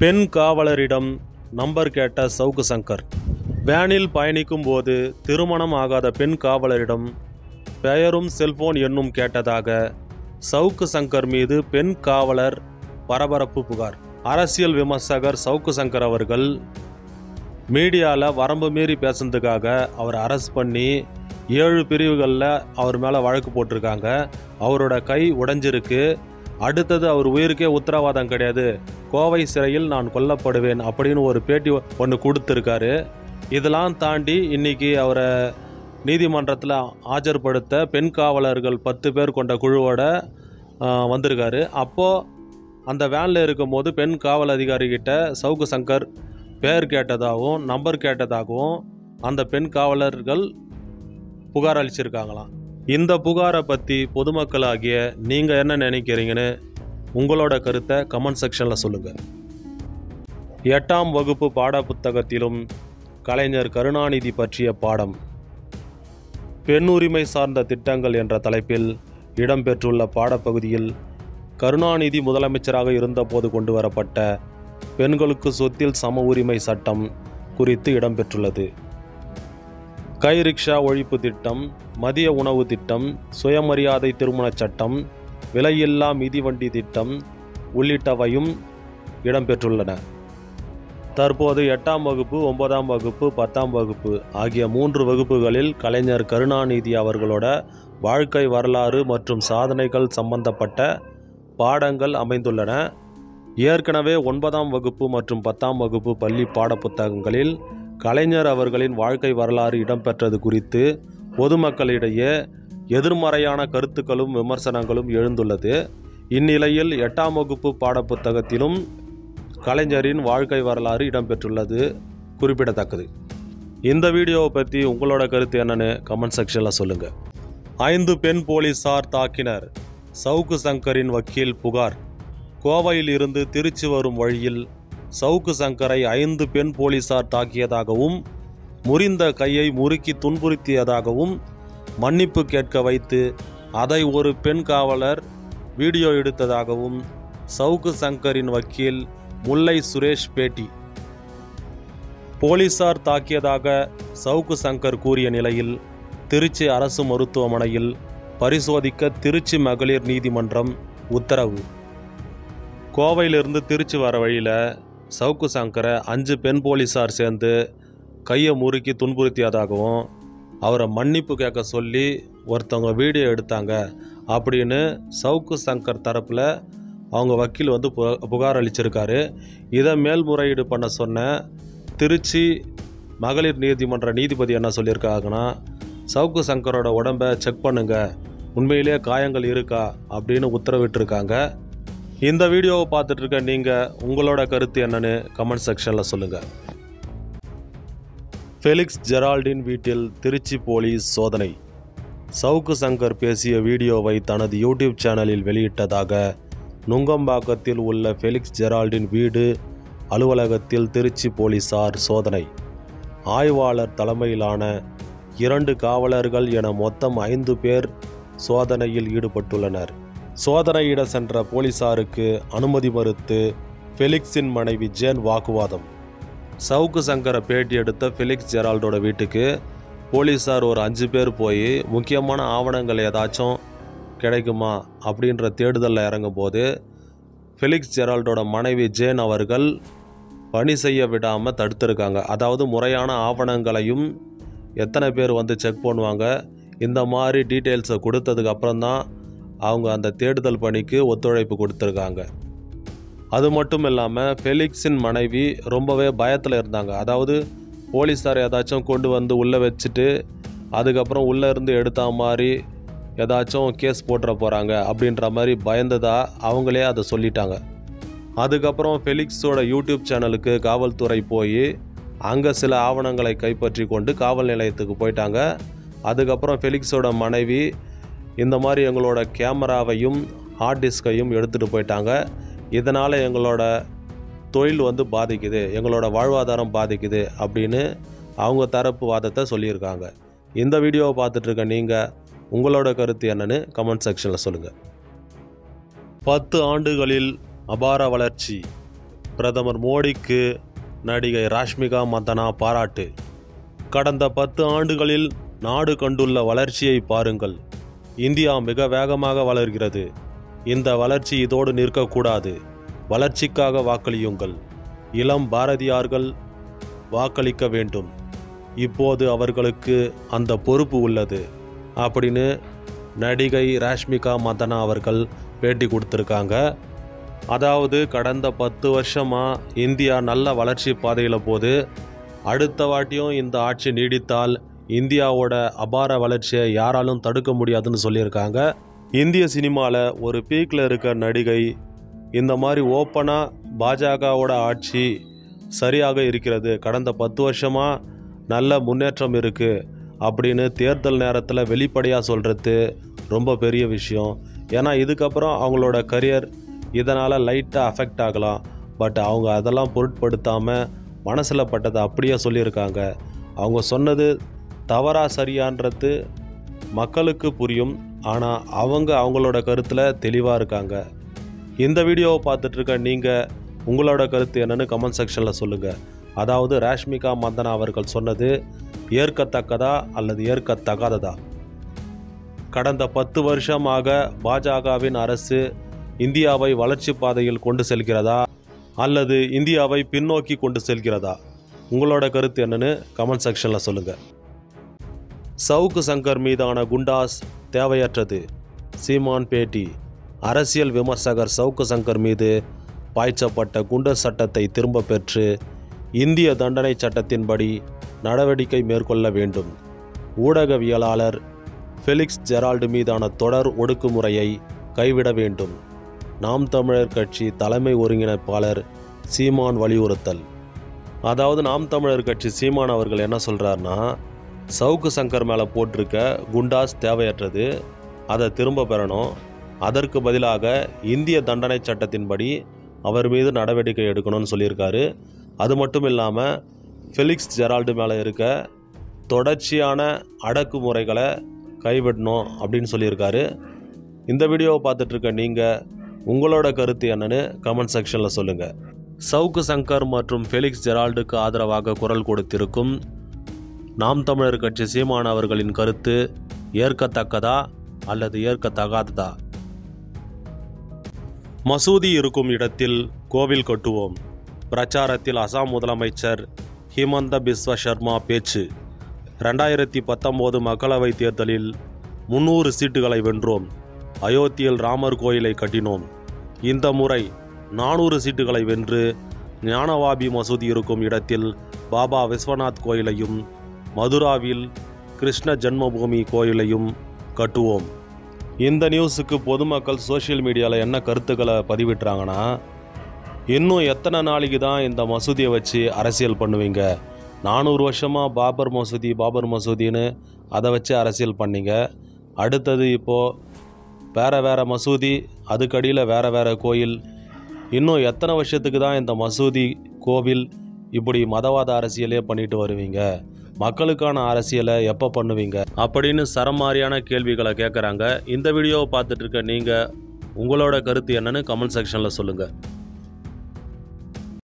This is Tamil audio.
பெண் காவலரிடம் நம்பர் கேட்ட சவுக்கு சங்கர். வேனில் பயணிக்கும் போது திருமணம் ஆகாத பெண் காவலரிடம் பெயரும் செல்போன் எண்ணும் கேட்டதாக சவுக்கு சங்கர் மீது பெண் காவலர் பரபரப்பு புகார். அரசியல் விமர்சகர் சவுக்கு சங்கர் அவர்கள் மீடியாவில் வரம்பு மீறி பேசுனதுக்காக அவர் அரெஸ்ட் பண்ணி 7 பிரிவுகளில் அவர் மேலே வழக்கு போட்டிருக்காங்க. அவரோட கை உடைஞ்சிருக்கு. அடுத்தது அவர் உயிருக்கே உத்தரவாதம் கிடையாது, கோவை சிறையில் நான் கொல்லப்படுவேன் அப்படின்னு ஒரு பேட்டி ஒன்று கொடுத்துருக்காரு. இதெல்லாம் தாண்டி இன்றைக்கி அவரை நீதிமன்றத்தில் ஆஜர்படுத்த பெண் காவலர்கள் 10 பேர் கொண்ட குழுவோட வந்திருக்காரு. அப்போது அந்த வேனில் இருக்கும்போது பெண் காவல் அதிகாரிகிட்ட சவுக்கு சங்கர் பேர் கேட்டதாகவும் நம்பர் கேட்டதாகவும் அந்த பெண் காவலர்கள் புகார் அளிச்சிருக்காங்களாம். இந்த புகாரை பற்றி பொதுமக்களாகிய நீங்கள் என்ன நினைக்கிறீங்கன்னு உங்களோட கருத்தை கமெண்ட் செக்ஷனில் சொல்லுங்கள். 8ஆம் வகுப்பு பாடப்புத்தகத்திலும் கலைஞர் கருணாநிதி பற்றிய பாடம் பெண் உரிமை சார்ந்த திட்டங்கள் என்ற தலைப்பில் இடம்பெற்றுள்ள பாடப்பகுதியில் கருணாநிதி முதலமைச்சராக இருந்தபோது கொண்டு வரப்பட்ட பெண்களுக்கு சொத்தில் சம உரிமை சட்டம் குறித்து இடம்பெற்றுள்ளது. கை ரிக்ஷா ஒழிப்பு திட்டம், மதிய உணவு திட்டம், சுயமரியாதை திருமண சட்டம், விலையில்லா மிதிவண்டி திட்டம் உள்ளிட்டவையும் இடம்பெற்றுள்ளன. தற்போது 8ஆம் வகுப்பு, 9ஆம் வகுப்பு, 10ஆம் வகுப்பு ஆகிய 3 வகுப்புகளில் கலைஞர் கருணாநிதி அவர்களோட வாழ்க்கை வரலாறு மற்றும் சாதனைகள் சம்பந்தப்பட்ட பாடங்கள் அமைந்துள்ளன. ஏற்கனவே 9ஆம் வகுப்பு மற்றும் 10ஆம் வகுப்பு பள்ளி பாடப்புத்தகங்களில் கலைஞர் அவர்களின் வாழ்க்கை வரலாறு இடம்பெற்றது குறித்து பொதுமக்களிடையே எதிர்மறையான கருத்துக்களும் விமர்சனங்களும் எழுந்துள்ளது. இந்நிலையில் 8ஆம் வகுப்பு பாடப்புத்தகத்திலும் கலைஞரின் வாழ்க்கை வரலாறு இடம்பெற்றுள்ளது குறிப்பிடத்தக்கது. இந்த வீடியோவை பற்றி உங்களோட கருத்து என்னன்னு கமெண்ட் செக்ஷனில் சொல்லுங்கள். 5 பெண் போலீசார் தாக்கினர், சவுக்கு சங்கரின் வக்கீல் புகார். கோவையில் இருந்து திருச்சி வரும் வழியில் சவுக்கு சங்கரை 5 பெண் போலீசார் தாக்கியதாகவும் முறிந்த கையை முறுக்கி துன்புறுத்தியதாகவும் மன்னிப்பு கேட்க வைத்து அதை ஒரு பெண் காவலர் வீடியோ எடுத்ததாகவும் சவுக்கு சங்கரின் வக்கீல் முல்லை சுரேஷ் பேட்டி. போலீசார் தாக்கியதாக சவுக்கு சங்கர் கூறிய நிலையில் திருச்சி அரசு மருத்துவமனையில் பரிசோதிக்க திருச்சி மகளிர் நீதிமன்றம் உத்தரவு. கோவையிலிருந்து திருச்சி வர வழியில் சவுக்கு சங்கரை 5 பெண் போலீஸார் சேர்ந்து கையை முறுக்கி துன்புறுத்தியதாகவும் அவரை மன்னிப்பு கேட்க சொல்லி ஒருத்தவங்க வீடியோ எடுத்தாங்க அப்படின்னு சவுக்கு சங்கர் தரப்பில் அவங்க வக்கீல் வந்து புகார் அளிச்சிருக்காரு. இதை மேல்முறையீடு பண்ண சொன்ன திருச்சி மகளிர் நீதிமன்ற நீதிபதி என்ன சொல்லியிருக்காங்கன்னா, சவுக்கு சங்கரோட உடம்பை செக் பண்ணுங்க, உண்மையிலேயே காயங்கள் இருக்கா அப்படின்னு உத்தரவிட்டிருக்காங்க. இந்த வீடியோவை பார்த்துட்டு இருக்க நீங்கள் உங்களோட கருத்து என்னன்னு கமெண்ட் செக்ஷனில் சொல்லுங்கள். ஃபெலிக்ஸ் ஜெரால்டின் வீட்டில் திருச்சி போலீஸ் சோதனை. சவுக்கு சங்கர் பேசிய வீடியோவை தனது யூடியூப் சேனலில் வெளியிட்டதாக நுங்கம்பாக்கத்தில் உள்ள ஃபெலிக்ஸ் ஜெரால்டின் வீடு அலுவலகத்தில் திருச்சி போலீசார் சோதனை. ஆய்வாளர் தலைமையிலான 2 காவலர்கள் என மொத்தம் 5 பேர் சோதனையில் ஈடுபட்டுள்ளனர். சோதனையிட சென்ற போலீசாருக்கு அனுமதி மறுத்து ஃபெலிக்ஸின் மனைவி ஜேன் வாக்குவாதம். சவுக்கு சங்கரை பேட்டி எடுத்த ஃபெலிக்ஸ் ஜெரால்டோட வீட்டுக்கு போலீசார் ஒரு 5 பேர் போய் முக்கியமான ஆவணங்கள் ஏதாச்சும் கிடைக்குமா அப்படின்ற தேடுதலில் இறங்கும் போது ஃபெலிக்ஸ் ஜெரால்டோட மனைவி ஜேன் அவர்கள் பணி செய்ய விடாமல் தடுத்திருக்காங்க. அதாவது முறையான ஆவணங்களையும் எத்தனை பேர் வந்து செக் பண்ணுவாங்க, இந்த மாதிரி டீட்டெயில்ஸை கொடுத்ததுக்கு அப்புறம்தான் அவங்க அந்த தேடுதல் பணிக்கு ஒத்துழைப்பு கொடுத்துருக்காங்க. அது மட்டும் இல்லாமல் ஃபெலிக்ஸின் மனைவி ரொம்பவே பயத்தில் இருந்தாங்க. அதாவது போலீஸார் ஏதாச்சும் கொண்டு வந்து உள்ளே வச்சுட்டு அதுக்கப்புறம் உள்ளே இருந்து எடுத்த மாதிரி ஏதாச்சும் கேஸ் போட்டுற போகிறாங்க அப்படின்ற மாதிரி பயந்ததா அவங்களே அதை சொல்லிட்டாங்க. அதுக்கப்புறம் ஃபெலிக்ஸோட யூடியூப் சேனலுக்கு காவல்துறை போய் அங்கே சில ஆவணங்களை கைப்பற்றி கொண்டு காவல் நிலையத்துக்கு போயிட்டாங்க. அதுக்கப்புறம் ஃபெலிக்ஸோட மனைவி இந்த மாதிரி எங்களோட கேமராவையும் ஹார்ட் டிஸ்கையும் எடுத்துகிட்டு போயிட்டாங்க, இதனால் எங்களோட தொழில் வந்து பாதிக்குது, எங்களோட வாழ்வாதாரம் பாதிக்குது அப்படின்னு அவங்க தரப்பு வாதத்தை சொல்லியிருக்காங்க. இந்த வீடியோவை பார்த்துட்ருக்க நீங்கள் உங்களோட கருத்து என்னன்னு கமெண்ட் செக்ஷனில் சொல்லுங்கள். 10 ஆண்டுகளில் அபார வளர்ச்சி. பிரதமர் மோடிக்கு நடிகை ராஷ்மிகா மந்தனா பாராட்டு. கடந்த 10 ஆண்டுகளில் நாடு கண்டுள்ள வளர்ச்சியை பாருங்கள். இந்தியா மிக வேகமாக வளர்கிறது. இந்த வளர்ச்சி இதோடு நிற்கக்கூடாது. வளர்ச்சிக்காக வாக்களியுங்கள். இளம் பாரதியார்கள் வாக்களிக்க வேண்டும். இப்போது அவர்களுக்கு அந்த பொறுப்பு உள்ளது அப்படின்னு நடிகை ராஷ்மிகா மந்தனா அவர்கள் பேட்டி கொடுத்துருக்காங்க. அதாவது கடந்த 10 வருஷமாக இந்தியா நல்ல வளர்ச்சி பாதையில் போது, அடுத்த வாட்டியும் இந்த ஆட்சி நீடித்தால் இந்தியாவோட அபார வளர்ச்சியை யாராலும் தடுக்க முடியாதுன்னு சொல்லியிருக்காங்க. இந்திய சினிமாவில் ஒரு பீக்கில் இருக்க நடிகை இந்த மாதிரி ஓப்பனாக பாஜகவோட ஆட்சி சரியாக இருக்கிறது, கடந்த 10 வருஷமாக நல்ல முன்னேற்றம் இருக்குது அப்படின்னு தேர்தல் நேரத்தில் வெளிப்படையாக சொல்கிறது ரொம்ப பெரிய விஷயம். ஏன்னா இதுக்கப்புறம் அவங்களோட கரியர் இதனால் லைட்டாக அஃபெக்ட் ஆகலாம். பட் அவங்க அதெல்லாம் பொருட்படுத்தாமல் மனசில் பட்டதை அப்படியே சொல்லியிருக்காங்க. அவங்க சொன்னது தவறா சரியான்றது மக்களுக்கு புரியும். ஆனால் அவங்களோட கருத்தில் தெளிவாக இருக்காங்க. இந்த வீடியோவை பார்த்துட்ருக்க நீங்கள் உங்களோட கருத்து என்னன்னு கமெண்ட் செக்ஷனில் சொல்லுங்கள். அதாவது ராஷ்மிகா மந்தனா அவர்கள் சொன்னது ஏற்கத்தக்கதா அல்லது ஏற்கத்தகாததா? கடந்த 10 வருஷமாக பாஜகவின் அரசு இந்தியாவை வளர்ச்சி பாதையில் கொண்டு செல்கிறதா அல்லது இந்தியாவை பின்னோக்கி கொண்டு செல்கிறதா? உங்களோட கருத்து என்னன்னு கமெண்ட் செக்ஷனில் சொல்லுங்கள். சவுக்கு சங்கர் மீதான குண்டாஸ் தேவையற்றது. சீமான் பேட்டி. அரசியல் விமர்சகர் சவுக்கு சங்கர் மீது பாய்ச்சப்பட்ட குண்டர் சட்டத்தை திரும்ப பெற்று இந்திய தண்டனை சட்டத்தின்படி நடவடிக்கை மேற்கொள்ள வேண்டும். ஊடகவியலாளர் ஃபெலிக்ஸ் ஜெரால்டு மீதான தொடர் ஒடுக்குமுறையை கைவிட வேண்டும். நாம் தமிழர் கட்சி தலைமை ஒருங்கிணைப்பாளர் சீமான் வலியுறுத்தல். அதாவது நாம் தமிழர் கட்சி சீமான் அவர்கள் என்ன சொல்கிறாருன்னா, சவுக்கு சங்கர் மேலே போட்டிருக்க குண்டாஸ் தேவையற்றது, அதை திரும்ப பெறணும். அதற்கு பதிலாக இந்திய தண்டனை சட்டத்தின்படி அவர் மீது நடவடிக்கை எடுக்கணும்னு சொல்லியிருக்காரு. அது மட்டும் இல்லாமல் ஃபெலிக்ஸ் ஜெரால்டு மேலே இருக்க தொடர்ச்சியான அடக்குமுறைகளை கைவிடணும் அப்படின்னு சொல்லியிருக்காரு. இந்த வீடியோவை பார்த்துட்ருக்க நீங்கள் உங்களோட கருத்து என்னன்னு கமெண்ட் செக்ஷனில் சொல்லுங்கள். சவுக்கு சங்கர் மற்றும் ஃபெலிக்ஸ் ஜெரால்டுக்கு ஆதரவாக குரல் கொடுத்திருக்கும் நாம் தமிழர் கட்சி சீமான் அவர்களின் கருத்து ஏற்கத்தக்கதா அல்லது ஏற்கத்தகாததா? மசூதி இருக்கும் இடத்தில் கோவில் கட்டுவோம். பிரச்சாரத்தில் அசாம் முதலமைச்சர் ஹிமந்த பிஸ்வ சர்மா பேச்சு. 2019 மக்களவைத் தேர்தலில் 300 சீட்டுகளை வென்றோம். அயோத்தியில் ராமர் கோயிலை கட்டினோம். இந்த முறை 400 சீட்டுகளை வென்று ஞானவாபி மசூதி இருக்கும் இடத்தில் பாபா விஸ்வநாத் கோயிலையும் மதுராவில் கிருஷ்ண ஜென்மபூமி கோயிலையும் கட்டுவோம். இந்த நியூஸுக்கு பொதுமக்கள் சோஷியல் மீடியாவில் என்ன கருத்துக்களை பதிவிட்டுறாங்கன்னா, இன்னும் எத்தனை நாளைக்கு தான் இந்த மசூதியை வச்சு அரசியல் பண்ணுவீங்க? 400 வருஷமாக பாபர் மசூதின்னு அதை வச்சு அரசியல் பண்ணிங்க. அடுத்தது இப்போது வேறு மசூதி, அதுக்கடியில் வேறு கோயில். இன்னும் எத்தனை வருஷத்துக்கு தான் இந்த மசூதி கோவில் இப்படி மதவாத அரசியலே பண்ணிட்டு வருவீங்க? மக்களுக்கான அரசியலை எப்போ பண்ணுவீங்க அப்படின்னு சரமாரியான கேள்விகளை கேட்குறாங்க. இந்த வீடியோவை பார்த்துட்டு இருக்க நீங்கள் உங்களோட கருத்து என்னன்னு கமெண்ட் செக்ஷனில் சொல்லுங்கள்.